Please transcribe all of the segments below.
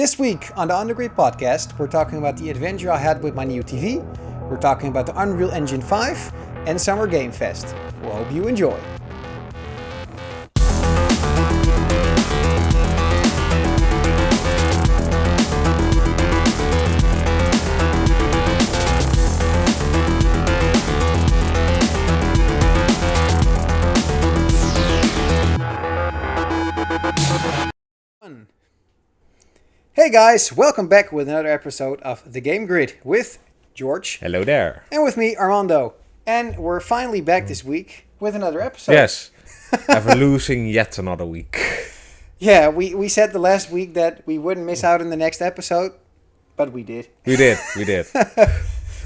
This week on the Undergrade podcast, we're talking about the adventure I had with my new TV, we're talking about the Unreal Engine 5 and Summer Game Fest. We hope you enjoy. Hey guys, welcome back with another episode of The Game Grid with George. Hello there. And with me, Armando. And we're finally back this week with another episode. Yes, after losing yet another week. Yeah, we said the last week that we wouldn't miss out on the next episode, but we did. We did.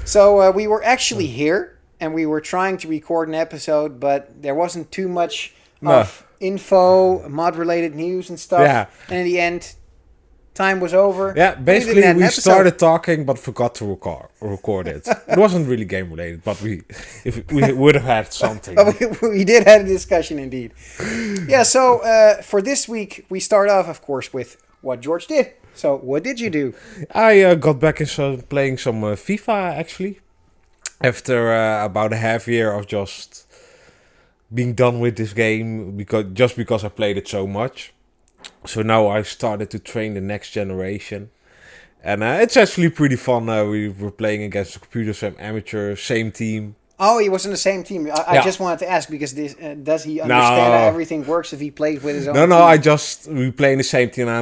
So we were actually here, and we were trying to record an episode, but there wasn't too much of info, mod-related news and stuff. Yeah. And in the end, time was over. Yeah, basically we started talking but forgot to record it. It wasn't really game related, but we would have had something. But we did have a discussion indeed. Yeah, so for this week we start off, of course, with what George did. So what did you do? I got back in playing some FIFA actually. After about a half year of just being done with this game because I played it so much. So now I started to train the next generation. And it's actually pretty fun. We were playing against the computer, some amateur, same team. Oh, he was in the same team. I just wanted to ask because this does he understand how everything works if he plays with his own team? No, we play in the same team and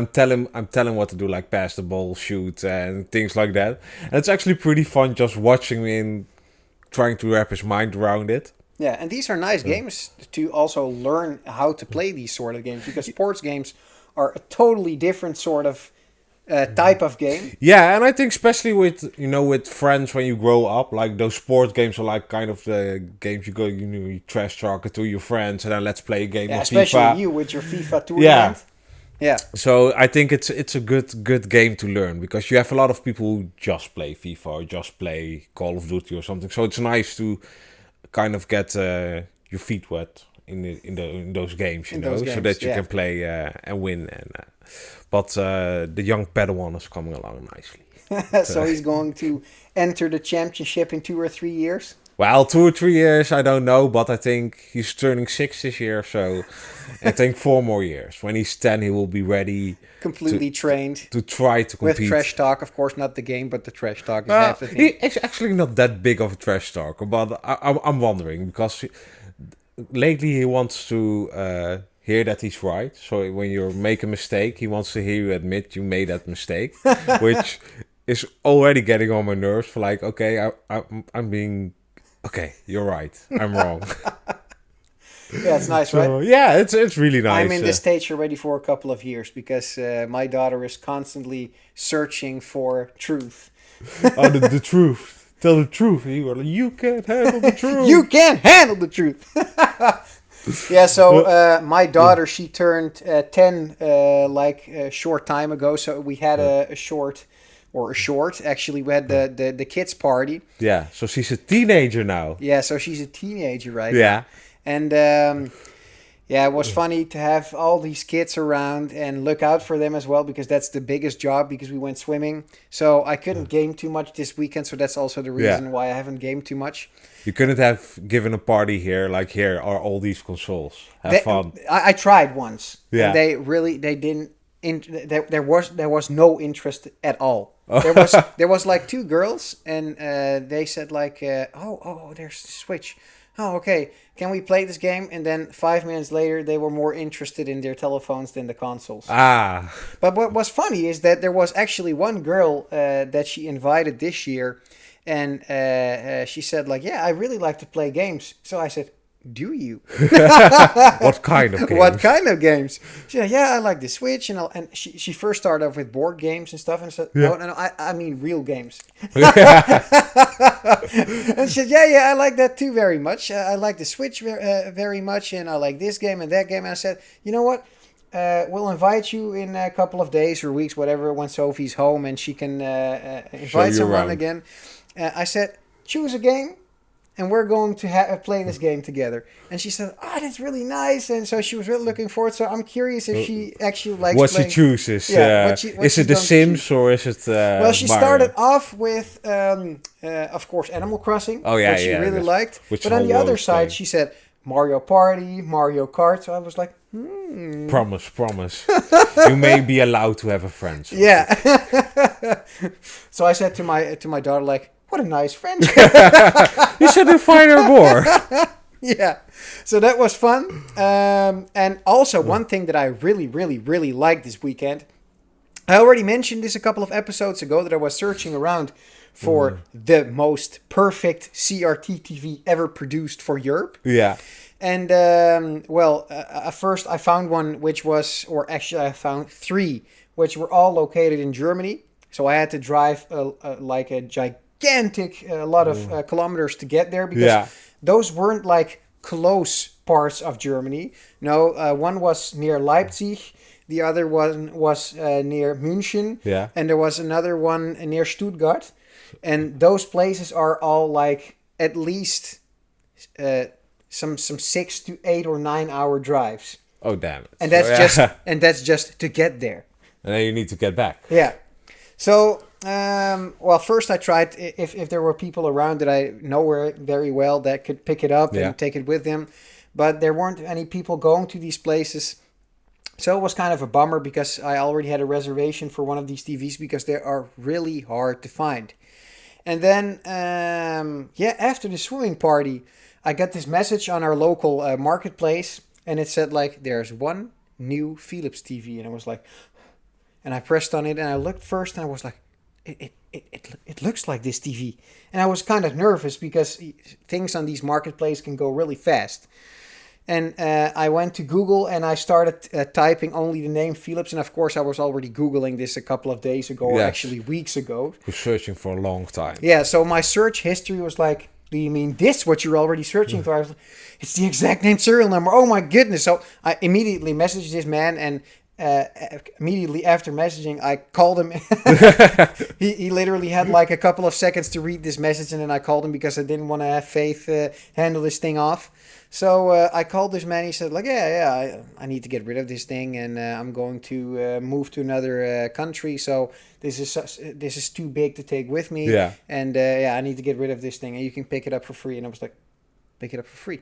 I'm telling what to do, like pass the ball, shoot and things like that. And it's actually pretty fun just watching him trying to wrap his mind around it. Yeah, and these are nice games to also learn how to play these sort of games because sports games are a totally different sort of type of game. Yeah, and I think especially with friends when you grow up, like those sports games are like kind of the games you trash talk it to your friends and then let's play a game of especially FIFA. You with your FIFA tournament. Yeah. So I think it's a good game to learn because you have a lot of people who just play FIFA or just play Call of Duty or something. So it's nice to kind of get your feet wet in those games, so that you can play and win. But the young Padawan is coming along nicely. So he's going to enter the championship in 2 or 3 years? Well, 2 or 3 years, I don't know, but I think he's turning 6 this year, so I think 4 more years. When he's 10, he will be ready. Completely trained. To try to compete. With trash talk, of course, not the game, but the trash talk is half the thing. He's actually not that big of a trash talker, but I'm wondering, because lately he wants to hear that he's right. So when you make a mistake, he wants to hear you admit you made that mistake, which is already getting on my nerves. For like, okay, I'm being... Okay, you're right. I'm wrong. Yeah, it's nice, right? Yeah, it's really nice. I'm in this stage already for a couple of years because my daughter is constantly searching for truth. Oh, the truth. Tell the truth. You can't handle the truth. You can't handle the truth. Yeah, so my daughter, she turned 10 a short time ago. So we had a short... Actually, we had the kids' party. Yeah, so she's a teenager now. Yeah, so she's a teenager, right? Yeah. And it was funny to have all these kids around and look out for them as well because that's the biggest job because we went swimming. So I couldn't game too much this weekend, so that's also the reason why I haven't gamed too much. You couldn't have given a party here, like here are all these consoles. Have fun. I tried once. Yeah. And they didn't. There was no interest at all. There was like 2 girls and they said like there's the Switch. Oh, okay, can we play this game? And then 5 minutes later they were more interested in their telephones than the consoles. But what was funny is that there was actually one girl that she invited this year and she said like, yeah, I really like to play games. So I said, do you? What kind of games? What kind of games? She said, yeah, I like the Switch. And she first started off with board games and stuff. And I said, no, I mean real games. And she said, yeah, I like that too very much. I like the Switch very much. And I like this game and that game. And I said, you know what? We'll invite you in a couple of days or weeks, whatever, when Sophie's home and she can invite someone again. I said, choose a game. and we're going to play this game together. And she said, "Oh, that's really nice." And so she was really looking forward. So I'm curious if she actually likes what playing. she chooses. Yeah, what is it The Sims or is it well, she Mario? started off with, of course, Animal Crossing, Oh, yeah, which she yeah, really that's- liked. which But on whole the world other is side, playing. she said Mario Party, Mario Kart. So I was like, Promise. You may be allowed to have a friend. So. yeah. So I said to my daughter, like, what a nice friendship. You should invite her more. Yeah. So that was fun. And also one thing that I really, really, really liked this weekend. I already mentioned this a couple of episodes ago that I was searching around for the most perfect CRT TV ever produced for Europe. Yeah. And, first I found one which was, or actually I found three, which were all located in Germany. So I had to drive like a gigantic lot of kilometers to get there because those weren't like close parts of Germany. No, one was near Leipzig. The other one was near München. Yeah. And there was another one near Stuttgart. And those places are all like at least some 6 to 8 or 9 hour drives. Oh damn it! And that's just to get there. And then you need to get back. Yeah. So, first I tried if there were people around that I know very well that could pick it up and take it with them. But there weren't any people going to these places. So it was kind of a bummer because I already had a reservation for one of these TVs because they are really hard to find. And then, after the swimming party, I got this message on our local marketplace. And it said, like, there's one new Philips TV. And I was like... And I pressed on it and I looked first and I was like, it looks like this TV. And I was kind of nervous because things on these marketplaces can go really fast. And I went to Google and I started typing only the name Philips. And of course I was already Googling this a couple of days ago, or actually weeks ago. We're searching for a long time. Yeah, so my search history was like, do you mean this, what you're already searching for? I was like, it's the exact name serial number. Oh my goodness. So I immediately messaged this man and immediately after messaging, I called him. he literally had like a couple of seconds to read this message, and then I called him because I didn't want to have Faith handle this thing off. So I called this man. He said, like, I need to get rid of this thing, and I'm going to move to another country. So this is too big to take with me. Yeah. And I need to get rid of this thing, and you can pick it up for free. And I was like, pick it up for free.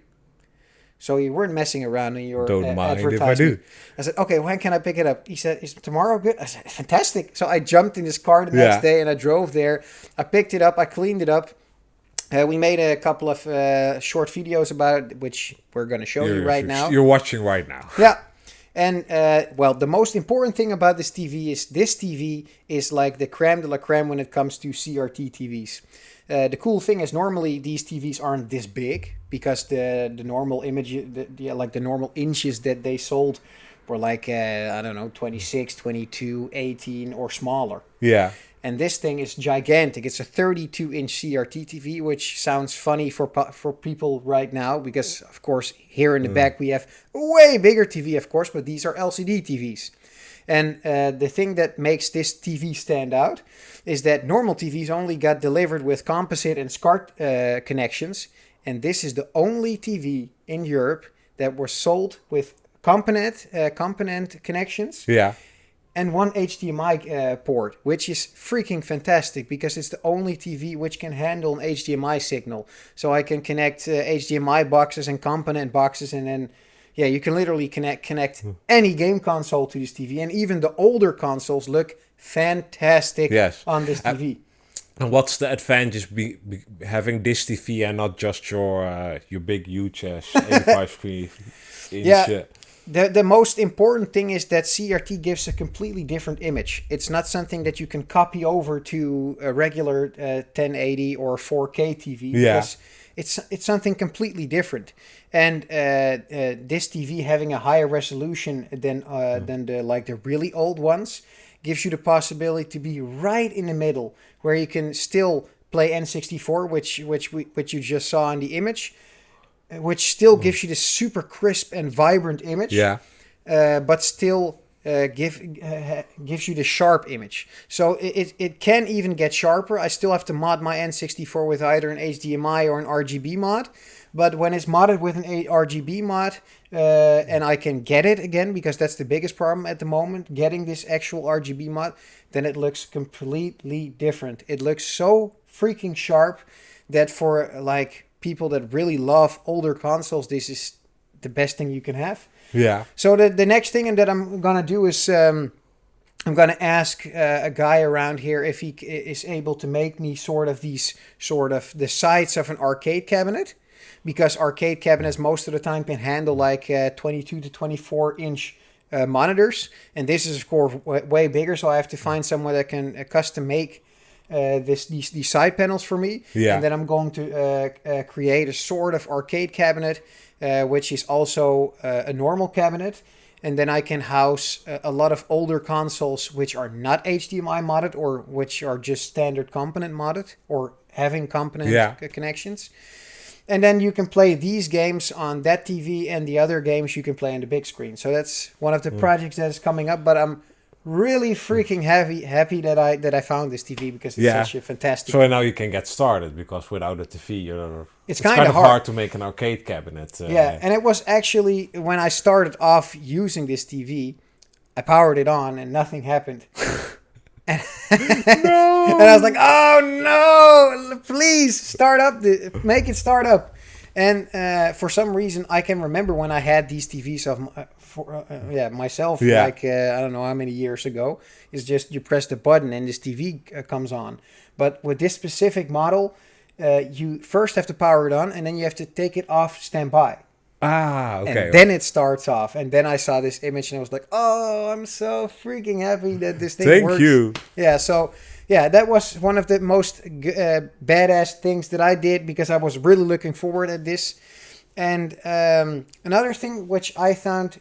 So you weren't messing around in your Don't mind advertisement. if I do. I said, okay, when can I pick it up? He said, is tomorrow good? I said, fantastic. So I jumped in this car the next day and I drove there. I picked it up. I cleaned it up. We made a couple of short videos about it, which we're going to show you right now. You're watching right now. Yeah. And, the most important thing about this TV is like the creme de la creme when it comes to CRT TVs. The cool thing is normally these TVs aren't this big because the normal image, the normal inches that they sold were like, 26, 22, 18 or smaller. Yeah. And this thing is gigantic. It's a 32-inch CRT TV, which sounds funny for people right now because, of course, here in the back we have a way bigger TV, of course, but these are LCD TVs. And the thing that makes this TV stand out is that normal TVs only got delivered with composite and SCART connections. And this is the only TV in Europe that was sold with component connections. Yeah. And one HDMI port, which is freaking fantastic because it's the only TV which can handle an HDMI signal. So I can connect HDMI boxes and component boxes, and then you can literally connect any game console to this TV. And even the older consoles look fantastic on this TV. And what's the advantage having this TV and not just your big huge 85 inch? The most important thing is that CRT gives a completely different image. It's not something that you can copy over to a regular 1080 or 4K TV. Because it's something completely different. And this TV having a higher resolution than the really old ones gives you the possibility to be right in the middle, where you can still play N64, which you just saw in the image, which still gives you this super crisp and vibrant image, but still gives you the sharp image. So it can even get sharper. I still have to mod my N64 with either an HDMI or an RGB mod. But when it's modded with an RGB mod, and I can get it again, because that's the biggest problem at the moment, getting this actual RGB mod, then it looks completely different. It looks so freaking sharp that for like people that really love older consoles, this is the best thing you can have. Yeah. So the next thing that I'm gonna do is I'm gonna ask a guy around here if he is able to make me the sides of an arcade cabinet, because arcade cabinets most of the time can handle like 22 to 24 inch monitors, and this is of course way bigger. So I have to find someone that can custom make these side panels for me. Yeah. And then I'm going to create a sort of arcade cabinet, which is also a normal cabinet. And then I can house a lot of older consoles which are not HDMI modded, or which are just standard component modded, or having component connections. And then you can play these games on that TV, and the other games you can play on the big screen. So that's one of the projects that is coming up. But I'm really freaking happy that I found this TV, because it's such a fantastic. So now you can get started, because without a TV, it's kind of hard to make an arcade cabinet. And it was actually when I started off using this TV, I powered it on and nothing happened. And I was like, oh no, please make it start up. And for some reason, I can remember when I had these TVs myself, like I don't know how many years ago. It's just you press the button and this TV comes on. But with this specific model, you first have to power it on, and then you have to take it off standby. Okay. And then it starts off. And then I saw this image and I was like, oh, I'm so freaking happy that this thing works. Thank you. Yeah, so that was one of the most badass things that I did, because I was really looking forward at this. And another thing which I found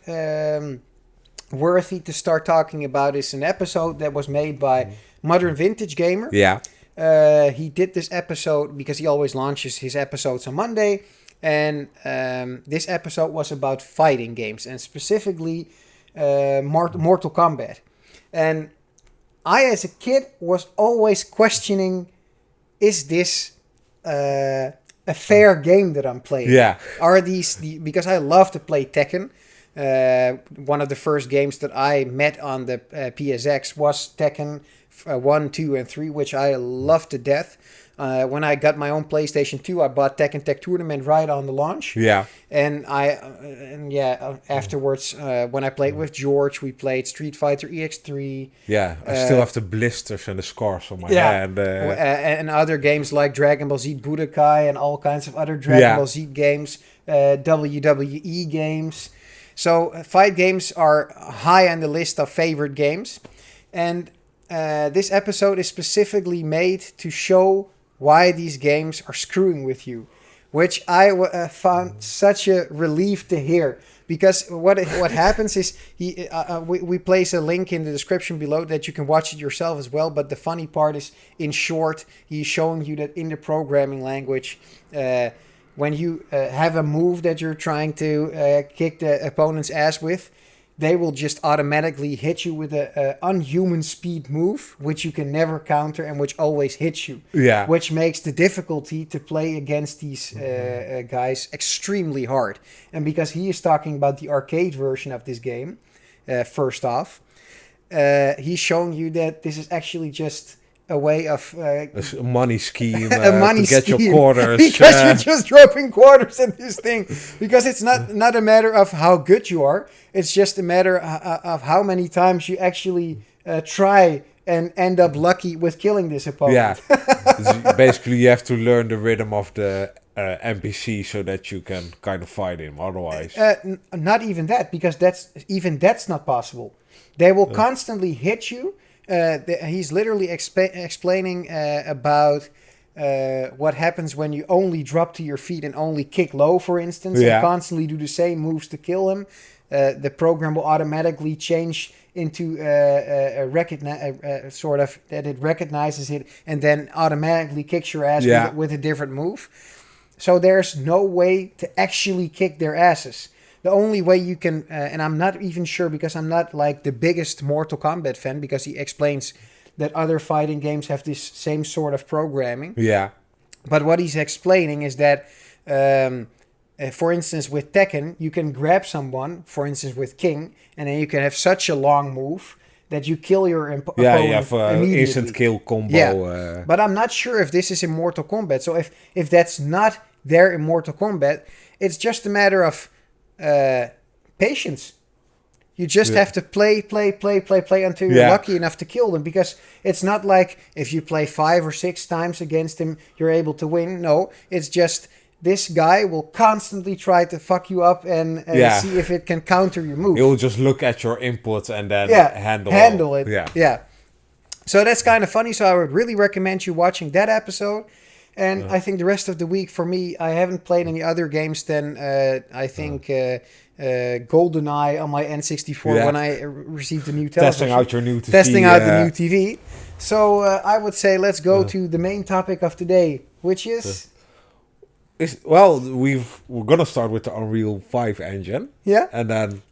worthy to start talking about is an episode that was made by Modern Vintage Gamer. Yeah. He did this episode because he always launches his episodes on Monday. And this episode was about fighting games, and specifically Mortal Kombat. And I, as a kid, was always questioning, is this a fair game that I'm playing? Yeah. Are because I love to play Tekken. One of the first games that I met on the PSX was Tekken 1, 2, and 3, which I love to death. When I got my own PlayStation 2, I bought Tekken Tech Tournament right on the launch. Yeah. And afterwards, when I played with George, we played Street Fighter EX3. Yeah, I still have the blisters and the scars on my hand. And other games like Dragon Ball Z Budokai and all kinds of other Dragon Ball Z games, WWE games. So fight games are high on the list of favorite games. And this episode is specifically made to show why these games are screwing with you, which I found such a relief to hear. Because what happens is we place a link in the description below that you can watch it yourself as well. But the funny part is, in short, he's showing you that in the programming language, when you have a move that you're trying to kick the opponent's ass with, they will just automatically hit you with an unhuman speed move, which you can never counter and which always hits you. Yeah. Which makes the difficulty to play against these guys extremely hard. And because he is talking about the arcade version of this game, first off, he's showing you that this is actually just a way of a money scheme to get your quarters. Because you're just dropping quarters at this thing. Because it's not a matter of how good you are. It's just a matter of how many times you actually try and end up lucky with killing this opponent. Yeah. Basically, you have to learn the rhythm of the NPC so that you can kind of fight him. Otherwise, not even that, because that's not possible. They will constantly hit you. He's literally explaining about what happens when you only drop to your feet and only kick low, for instance, and constantly do the same moves to kill him. The program will automatically change into sort of that it recognizes it and then automatically kicks your ass with a different move. So there's no way to actually kick their asses. the only way you can, and I'm not even sure because I'm not like the biggest Mortal Kombat fan, because he explains that other fighting games have this same sort of programming. Yeah. But what he's explaining is that, for instance, with Tekken, you can grab someone, for instance, with King, and then you can have such a long move that you kill your opponent you have immediately. instant kill combo. Yeah. But I'm not sure if this is in Mortal Kombat. So if that's not there in Mortal Kombat, it's just a matter of patience. You just have to play until you're lucky enough to kill them. Because it's not like if you play 5 or 6 times against him, you're able to win. No, it's just this guy will constantly try to fuck you up and see if it can counter your move. He'll just look at your inputs and then handle it. Yeah. Yeah. So that's kind of funny. So I would really recommend you watching that episode. And I think the rest of the week for me, I haven't played any other games than I think GoldenEye on my N64 when I received the new television. Testing out your new TV. Testing out the new TV. So I would say let's go to the main topic of today, which is... we're gonna start with the Unreal 5 engine. Yeah. And then...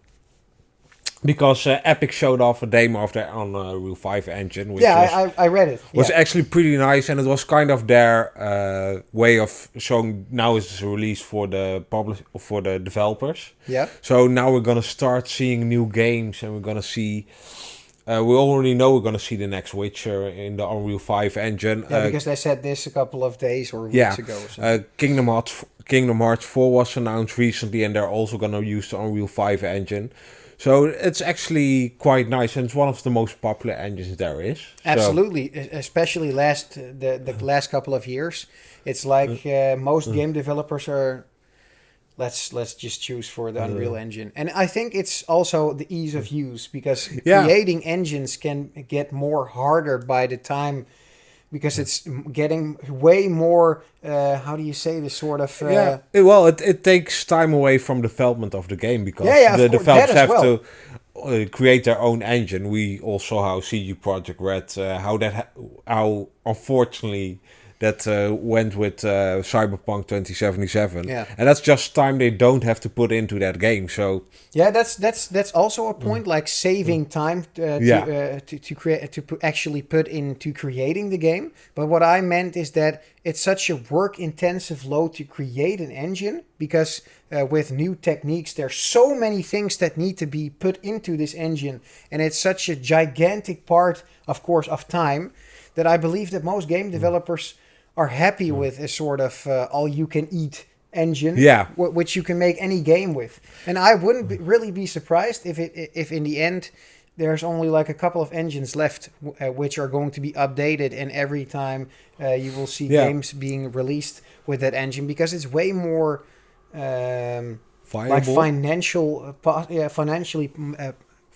Because Epic showed off a demo of their Unreal 5 engine, which I read it. Was actually pretty nice, and it was kind of their way of showing now it's released for the developers. Yeah. So now we're gonna start seeing new games, and we're gonna see. We already know we're gonna see the next Witcher in the Unreal 5 engine. Yeah, because they said this a couple of days or weeks ago. Or something. Kingdom Hearts 4 was announced recently, and they're also gonna use the Unreal 5 engine. So it's actually quite nice, and it's one of the most popular engines there is. Absolutely, especially the last couple of years. It's like most game developers are. Let's just choose for the Unreal Engine, and I think it's also the ease of use, because creating engines can get more harder by the time. Because it's getting way more, how do you say this sort of... it takes time away from development of the game, because the developers have to create their own engine. We all saw how CD Projekt Red, how unfortunately that went with Cyberpunk 2077. Yeah. And that's just time they don't have to put into that game. So yeah, that's also a point, like saving time to actually put into creating the game. But what I meant is that it's such a work-intensive load to create an engine, because with new techniques, there's so many things that need to be put into this engine, and it's such a gigantic part, of course, of time, that I believe that most game developers are happy with a sort of all-you-can-eat engine, which you can make any game with. And I wouldn't really be surprised if in the end there's only like a couple of engines left which are going to be updated, and every time you will see games being released with that engine, because it's way more like financially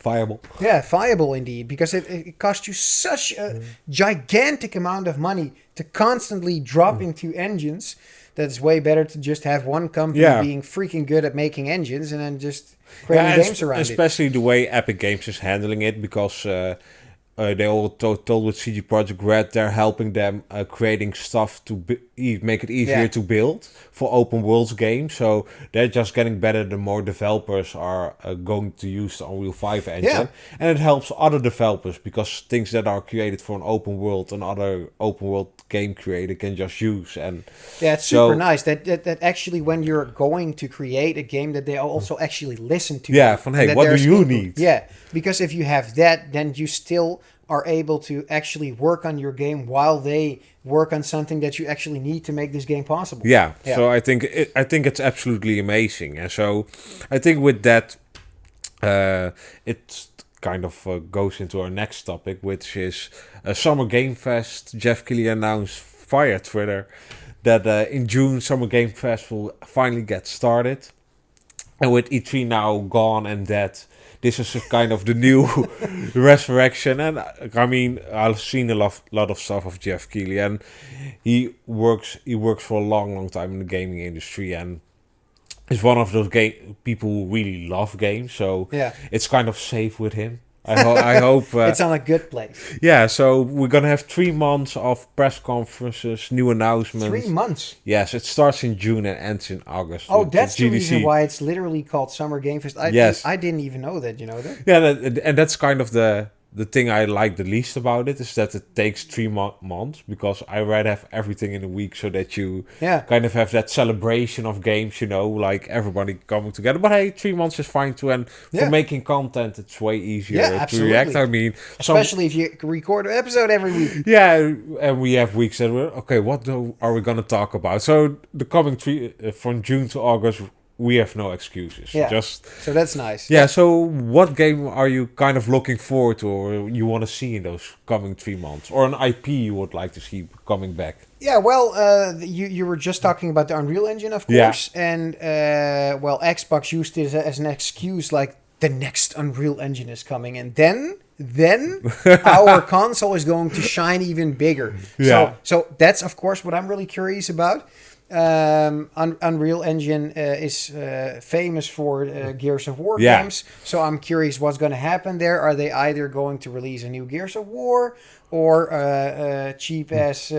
viable. Yeah, viable indeed, because it costs you such a gigantic amount of money to constantly drop into engines, that it's way better to just have one company being freaking good at making engines and then just creating games around especially the way Epic Games is handling it, because they all told with CD Projekt Red they're helping them creating stuff to make it easier to build for open worlds games. So they're just getting better the more developers are going to use the Unreal 5 engine. And it helps other developers, because things that are created for an open world, another open world game creator can just use. And it's super nice that actually when you're going to create a game, that they also actually listen to you. From hey, what do you need? Yeah, because if you have that, then you still are able to actually work on your game while they work on something that you actually need to make this game possible. So I think it's absolutely amazing. And so I think with that it kind of goes into our next topic, which is Summer Game Fest. Jeff Keighley announced via Twitter that in June Summer Game Fest will finally get started. And with E3 now gone and dead, this is a kind of the new resurrection. And I mean, I've seen a lot of stuff of Jeff Keighley, and he works for a long time in the gaming industry, and is one of those people who really love games. So it's kind of safe with him. I hope. It's on a good place. Yeah, so we're gonna have 3 months of press conferences, new 3 announcements. months. Yes, it starts in June and ends in August. Oh, with that's the reason GDC. why it's literally called Summer Game Fest. Yes. I didn't even know that. You know that? Yeah, and that's kind of the thing I like the least about it is that it takes 3 months because I rather have everything in a week so that you Yeah. kind of have that celebration of games, like everybody coming together. But hey, 3 months is fine too, and for Yeah. making content, it's way easier Yeah, to absolutely. react. I mean, Especially if you record an episode every week. yeah, and we have weeks that we're okay. Are we gonna talk about? So the coming from June to August, we have no excuses. Yeah. Just So that's nice. yeah. So what game are you kind of looking forward to, or you want to see in those coming 3 months, or an IP you would like to see coming back? Yeah, well, you were just talking about the Unreal Engine, of Yeah. course, and well, Xbox used it as an excuse, like the next Unreal Engine is coming, and then our console is going to shine even bigger. Yeah. So that's of course what I'm really curious about. Unreal Engine is famous for Gears of War Yeah. games, so I'm curious what's going to happen there. Are they either going to release a new Gears of War or cheap ass?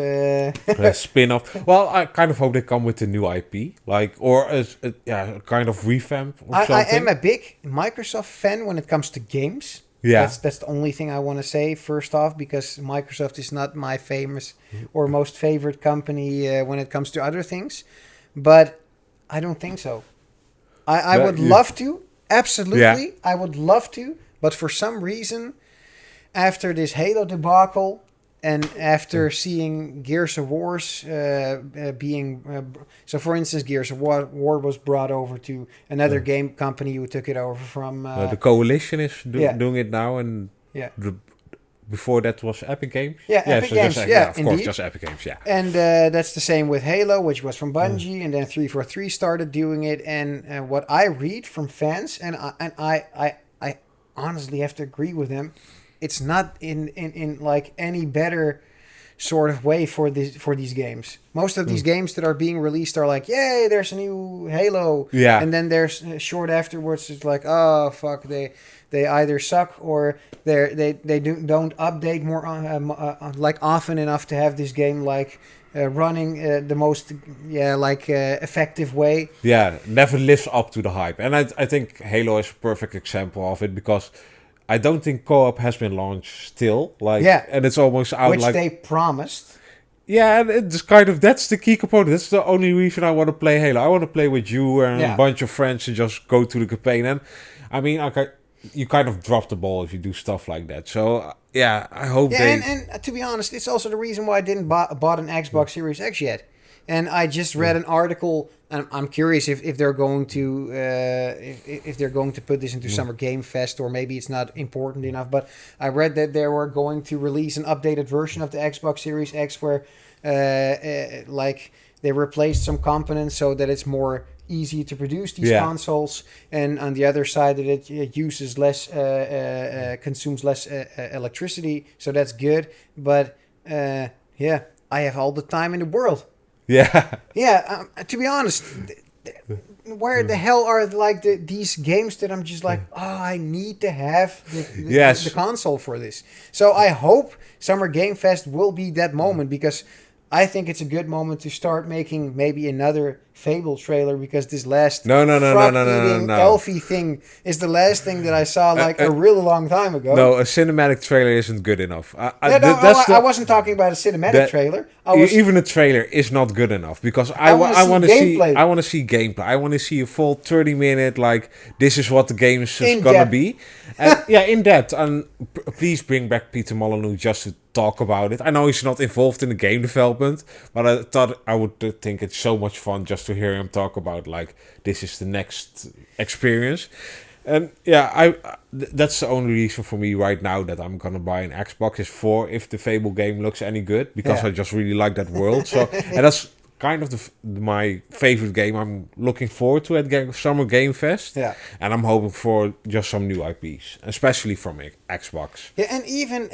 Spin-off. Well, I kind of hope they come with a new IP, or a kind of revamp or I something. am a big Microsoft fan when it comes to games. Yeah. That's the only thing I want to say first off, because Microsoft is not my famous or most favorite company when it comes to other things. But I don't think so. I But would you- love to. Absolutely. Yeah. I would love to. But for some reason, after this Halo debacle and after seeing Gears of Wars so for instance, Gears of War was brought over to another game company who took it over from the Coalition is yeah. doing it now, and yeah. before that was Epic Games. Yeah, Epic Games, yeah, of course, indeed. just Epic Games. Yeah. And that's the same with Halo, which was from Bungie, and then 343 started doing it. And what I read from fans, and I honestly have to agree with them, it's not in like any better sort of way for these games. Most of these games that are being released are like, yay, there's a new Halo. Yeah. And then there's short afterwards, it's like, oh fuck, they either suck or they don't update more like often enough to have this game like running the most effective way. Yeah, never lives up to the hype. And I think Halo is a perfect example of it because I don't think co-op has been launched still. And it's almost out which they promised. Yeah, and it's kind of, that's the key component. That's the only reason I want to play Halo. I want to play with you and a bunch of friends and just go to the campaign. And I mean, you kind of drop the ball if you do stuff like that. So yeah, I hope they... and to be honest, it's also the reason why I didn't bought an Xbox Series X yet. And I just read an article, and I'm curious if they're going to if they're going to put this into Summer Game Fest, or maybe it's not important enough. But I read that they were going to release an updated version of the Xbox Series X where like they replaced some components so that it's more easy to produce these consoles, and on the other side that it uses less consumes less electricity, so that's good. But I have all the time in the world. To be honest, where the hell are like these games that I'm just like, I need to have the console for this. So I hope Summer Game Fest will be that moment, because I think it's a good moment to start making maybe another Fable trailer, because this last No. Elfie thing is the last thing that I saw like a really long time ago. No, a cinematic trailer isn't good enough. I wasn't talking about a cinematic trailer. Even a trailer is not good enough, because I want to see gameplay. I want to see a full 30-minute like this is what the game is gonna be. And in depth. And please bring back Peter Molyneux just to talk about it. I know he's not involved in the game development, but I thought I would think it's so much fun just to hear him talk about like this is the next experience. And that's the only reason for me right now that I'm gonna buy an Xbox is for if the Fable game looks any good, because I just really like that world. So and that's kind of my favorite game I'm looking forward to at Summer Game Fest. Yeah. And I'm hoping for just some new IPs, especially from Xbox. Yeah, and even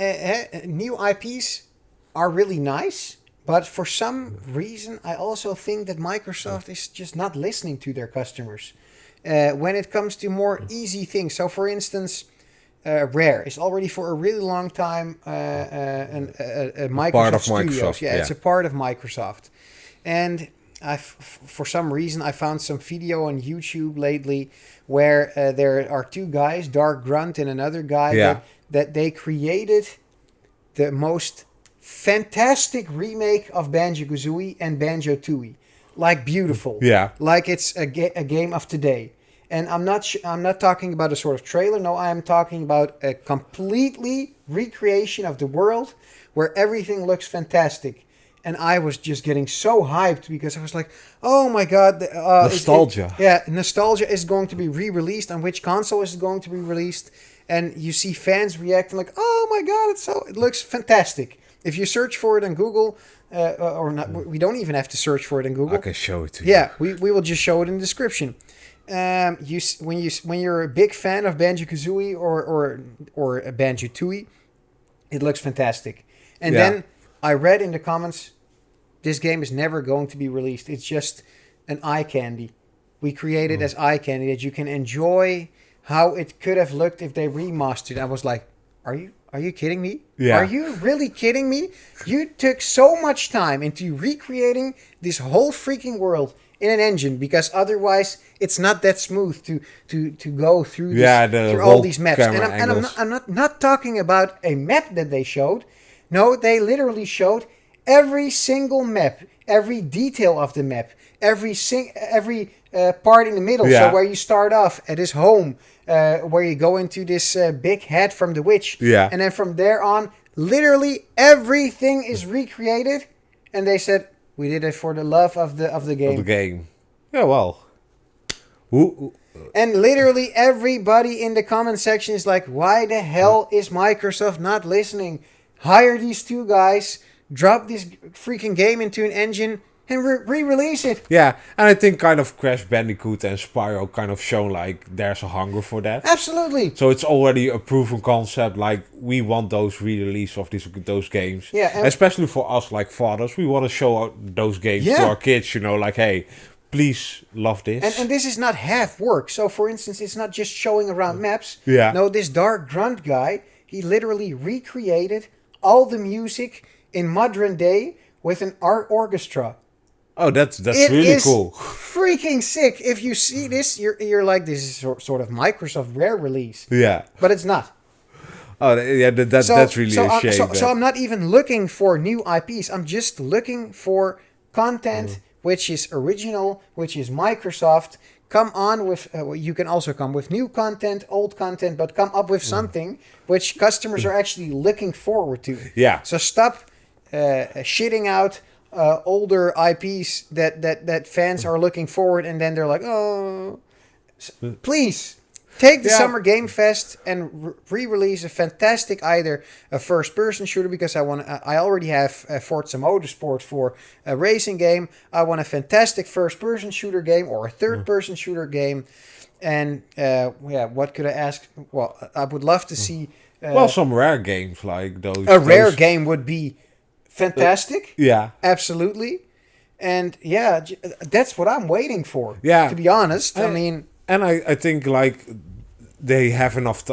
new IPs are really nice. But for some reason, I also think that Microsoft is just not listening to their customers when it comes to more easy things. So, for instance, Rare. It's already for a really long time a Microsoft Part of Studios. Microsoft, Yeah, yeah. it's a part of Microsoft. And for some reason, I found some video on YouTube lately where there are two guys, Dark Grunt and another guy, Yeah. that they created the most fantastic remake of Banjo-Kazooie and Banjo-Tooie. Like beautiful. Yeah. Like it's a game of today. And I'm not talking about a sort of trailer. No, I am talking about a completely recreation of the world where everything looks fantastic. And I was just getting so hyped because I was like, "Oh my god!" Nostalgia. Nostalgia is going to be re-released. On which console is it going to be released? And you see fans reacting like, "Oh my god! It looks fantastic." If you search for it on Google, or not, we don't even have to search for it in Google. I can show it to you. Yeah, we will just show it in the description. When you're a big fan of Banjo-Kazooie or a Banjo-Tooie, it looks fantastic. And Yeah. then I read in the comments, this game is never going to be released. It's just an eye candy. We create it as eye candy that you can enjoy how it could have looked if they remastered. I was like, are you kidding me? Yeah. Are you really kidding me? You took so much time into recreating this whole freaking world in an engine because otherwise it's not that smooth to go through through all these maps. And I'm not talking about a map that they showed. No, they literally showed every single map, every detail of the map, every part in the middle. Yeah. So where you start off at his home, where you go into this big head from the witch, Yeah. and then from there on, literally everything is recreated. And they said we did it for the love of the game. Of the game. Yeah, well. Who And literally everybody in the comment section is like, why the hell is Microsoft not listening? Hire these two guys, drop this freaking game into an engine, and re-release it. Yeah, and I think kind of Crash Bandicoot and Spyro kind of shown like there's a hunger for that. Absolutely. So it's already a proven concept. Like we want those re-release of those games. Yeah, and especially for us like fathers, we want to show those games to our kids. You know, like hey, please love this. And this is not half work. So for instance, it's not just showing around maps. Yeah. No, this Dark Grunt guy, he literally recreated all the music in modern day with an art orchestra. Oh, that's It really is cool. freaking sick. If you see this, you're like, this is sort of Microsoft Rare release. Yeah. But it's not. Oh, yeah. That's really a shame. So I'm not even looking for new IPs. I'm just looking for content which is original, which is Microsoft. Come on with, you can also come with new content, old content, but come up with something which customers are actually looking forward to. Yeah. So stop shitting out older IPs that fans are looking forward, and then they're like, oh, please take the Summer Game Fest and re-release a fantastic either a first-person shooter, because I already have Forza Motorsport for a racing game. I want a fantastic first-person shooter game or a third-person shooter game. And what could I ask? Well, I would love to see. Some rare games like those. Rare game would be fantastic. Yeah. Absolutely. And yeah, that's what I'm waiting for. Yeah. To be honest, I mean. And I think like they have enough.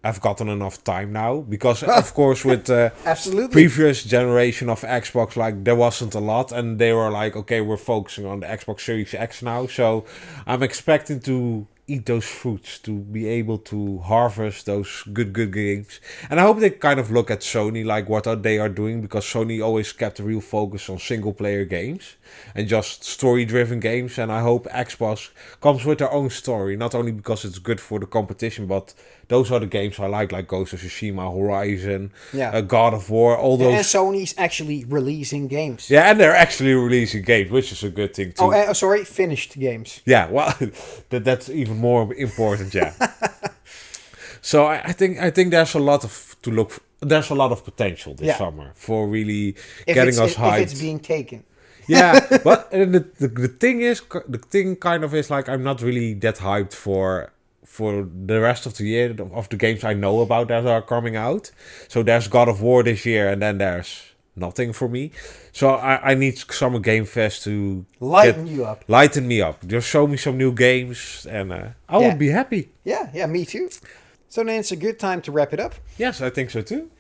I've gotten enough time now because of course with absolutely previous generation of Xbox, like there wasn't a lot, and they were like, okay, we're focusing on the Xbox Series X now. So I'm expecting to eat those fruits, to be able to harvest those good games. And I hope they kind of look at Sony, like what they are doing, because Sony always kept a real focus on single player games and just story driven games. And I hope Xbox comes with their own story, not only because it's good for the competition, but those are the games I like Ghost of Tsushima, Horizon, God of War, all those. And Sony's actually releasing games. Yeah, and they're actually releasing games, which is a good thing too. Oh, sorry, finished games. Yeah, well, that's even more important. Yeah. So I think there's a lot of there's a lot of potential this summer for really getting us hyped. If it's being taken. Yeah, but the thing kind of is like I'm not really that hyped for the rest of the year of the games I know about that are coming out. So there's God of War this year, and then there's nothing for me. So I need Summer Game Fest to lighten me up. Just show me some new games, and I will be happy. Yeah, me too. So then it's a good time to wrap it up. Yes, I think so too.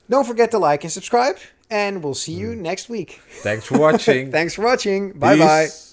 Don't forget to like and subscribe. And we'll see you next week. Thanks for watching. Thanks for watching. Bye-bye. Peace.